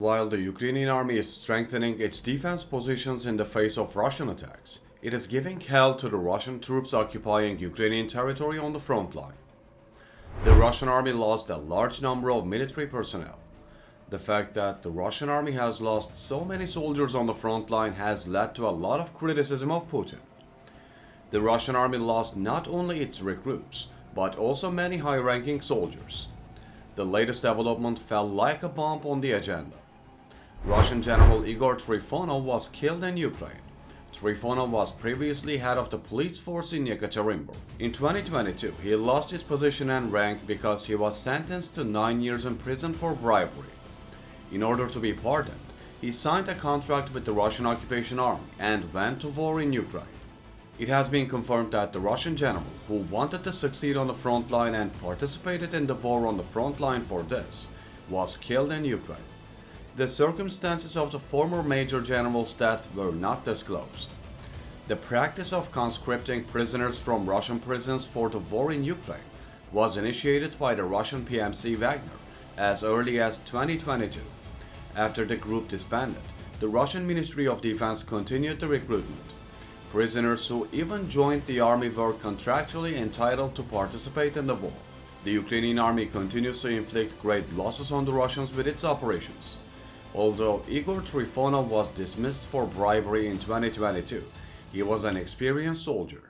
While the Ukrainian army is strengthening its defense positions in the face of Russian attacks, it is giving hell to the Russian troops occupying Ukrainian territory on the front line. The Russian army lost a large number of military personnel. The fact that the Russian army has lost so many soldiers on the front line has led to a lot of criticism of Putin. The Russian army lost not only its recruits, but also many high-ranking soldiers. The latest development fell like a bomb on the agenda. Russian General Igor Trifonov was killed in Ukraine. Trifonov was previously head of the police force in Yekaterinburg. In 2022, he lost his position and rank because he was sentenced to 9 years in prison for bribery. In order to be pardoned, he signed a contract with the Russian occupation army and went to war in Ukraine. It has been confirmed that the Russian general, who wanted to succeed on the front line and participated in the war on the front line for this, was killed in Ukraine. The circumstances of the former major general's death were not disclosed. The practice of conscripting prisoners from Russian prisons for the war in Ukraine was initiated by the Russian PMC Wagner as early as 2022. After the group disbanded, the Russian Ministry of Defense continued the recruitment. Prisoners who even joined the army were contractually entitled to participate in the war. The Ukrainian army continues to inflict great losses on the Russians with its operations. Although Igor Trifonov was dismissed for bribery in 2022, he was an experienced soldier.